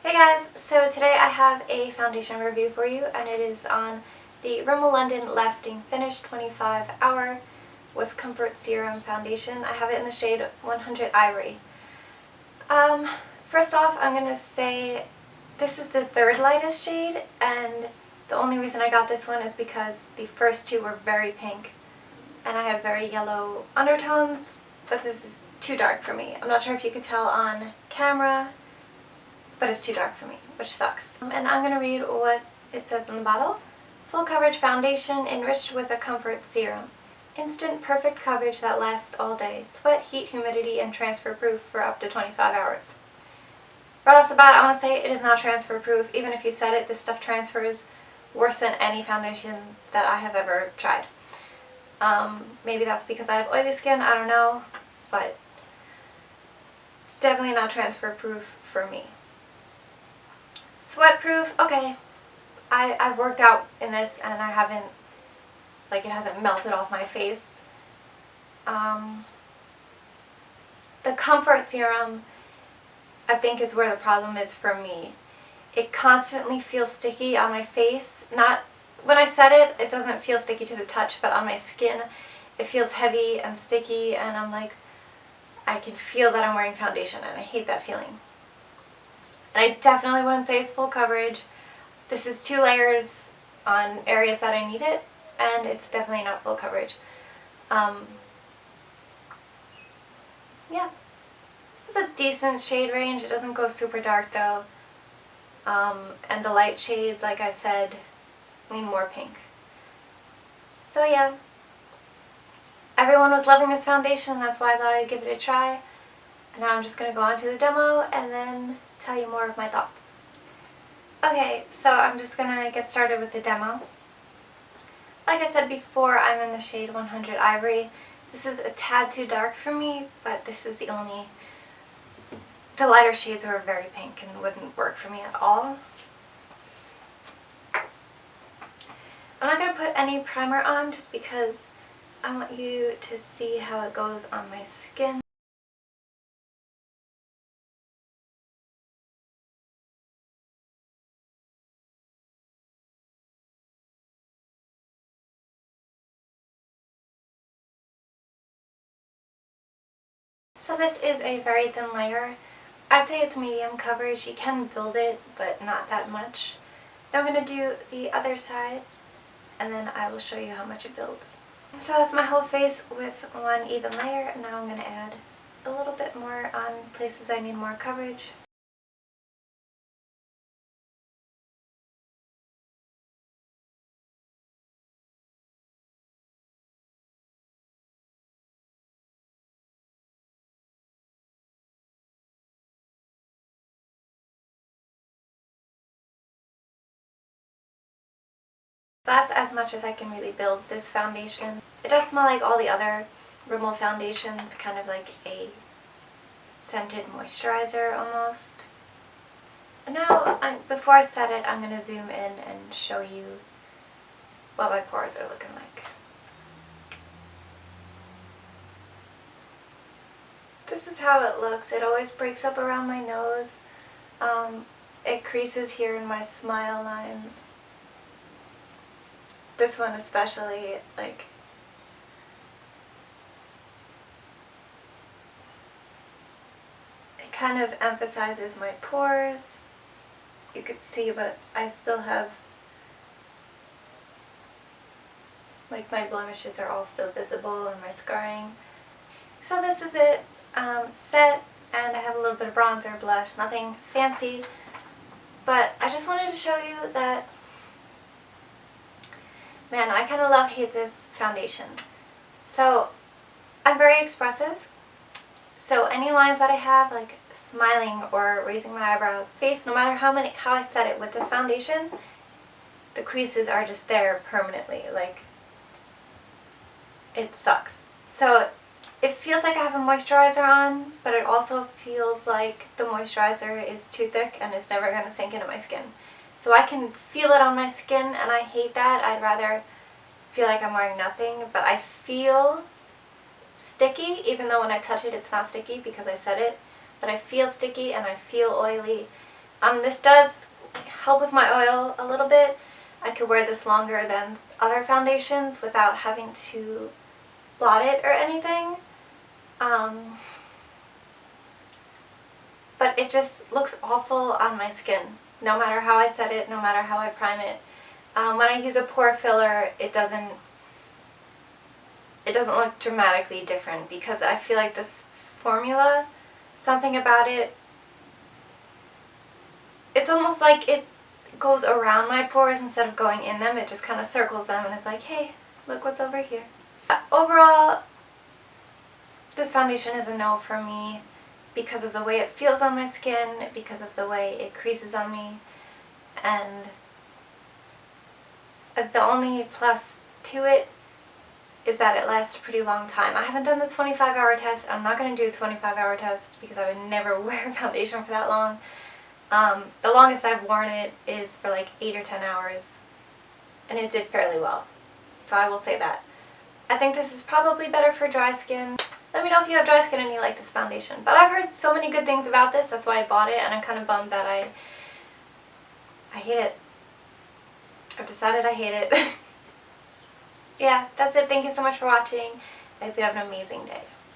Hey guys, so today I have a foundation review for you, and it is on the Rimmel London Lasting Finish 25 Hour with Comfort Serum Foundation. I have it in the shade 100 Ivory. First off, I'm going to say this is the third lightest shade, and the only reason I got this one is because the first two were very pink, and I have very yellow undertones, but this is too dark for me. I'm not sure if you could tell on camera, but it's too dark for me, which sucks. And I'm going to read what it says on the bottle. Full coverage foundation enriched with a comfort serum. Instant perfect coverage that lasts all day. Sweat, heat, humidity, and transfer proof for up to 25 hours. Right off the bat, I want to say it is not transfer proof. Even if you said it, this stuff transfers worse than any foundation that I have ever tried. Maybe that's because I have oily skin, I don't know, but definitely not transfer proof for me. Sweat proof, okay. I've worked out in this and I haven't, it hasn't melted off my face. The comfort serum, I think, is where the problem is for me. It constantly feels sticky on my face. Not, when I set it, it doesn't feel sticky to the touch, but on my skin, it feels heavy and sticky, and I'm like, I can feel that I'm wearing foundation, and I hate that feeling. And I definitely wouldn't say it's full coverage. This is 2 layers on areas that I need it, and it's definitely not full coverage. Yeah. It's a decent shade range. It doesn't go super dark though. And the light shades, like I said, lean more pink. So yeah. Everyone was loving this foundation, that's why I thought I'd give it a try. And now I'm just going to go on to the demo and then tell you more of my thoughts. Okay, so I'm just going to get started with the demo. Like I said before, I'm in the shade 100 Ivory. This is a tad too dark for me, but this is the lighter shades are very pink and wouldn't work for me at all. I'm not going to put any primer on just because I want you to see how it goes on my skin. So this is a very thin layer. I'd say it's medium coverage. You can build it, but not that much. Now I'm going to do the other side, and then I will show you how much it builds. So that's my whole face with one even layer, and now I'm going to add a little bit more on places I need more coverage. That's as much as I can really build this foundation. It does smell like all the other Rimmel foundations, kind of like a scented moisturizer almost. And now, before I set it, I'm going to zoom in and show you what my pores are looking like. This is how it looks. It always breaks up around my nose. It creases here in my smile lines. This one especially, it kind of emphasizes my pores. You could see, but I still have, my blemishes are all still visible and my scarring. So this is it, set, and I have a little bit of bronzer, blush, nothing fancy, but I just wanted to show you that, man, I kind of love-hate this foundation. So I'm very expressive, so any lines that I have, like smiling or raising my eyebrows, face, no matter how I set it with this foundation, the creases are just there permanently. It sucks. So it feels like I have a moisturizer on, but it also feels like the moisturizer is too thick and it's never going to sink into my skin. So I can feel it on my skin, and I hate that. I'd rather feel like I'm wearing nothing, but I feel sticky, even though when I touch it it's not sticky because I set it, but I feel sticky and I feel oily, This does help with my oil a little bit. I could wear this longer than other foundations without having to blot it or anything. But it just looks awful on my skin, no matter how I set it, no matter how I prime it. When I use a pore filler, it doesn't look dramatically different because I feel like this formula, something about it, it's almost like it goes around my pores instead of going in them. It just kind of circles them and it's like, hey, look what's over here. Overall, this foundation is a no for me because of the way it feels on my skin, because of the way it creases on me, and the only plus to it is that it lasts a pretty long time. I haven't done the 25-hour test. I'm not going to do a 25-hour test because I would never wear foundation for that long. The longest I've worn it is for like 8 or 10 hours, and it did fairly well. So I will say that. I think this is probably better for dry skin. Let me know if you have dry skin and you like this foundation. But I've heard so many good things about this, that's why I bought it, and I'm kind of bummed that I hate it. I've decided I hate it. Yeah, that's it. Thank you so much for watching. I hope you have an amazing day.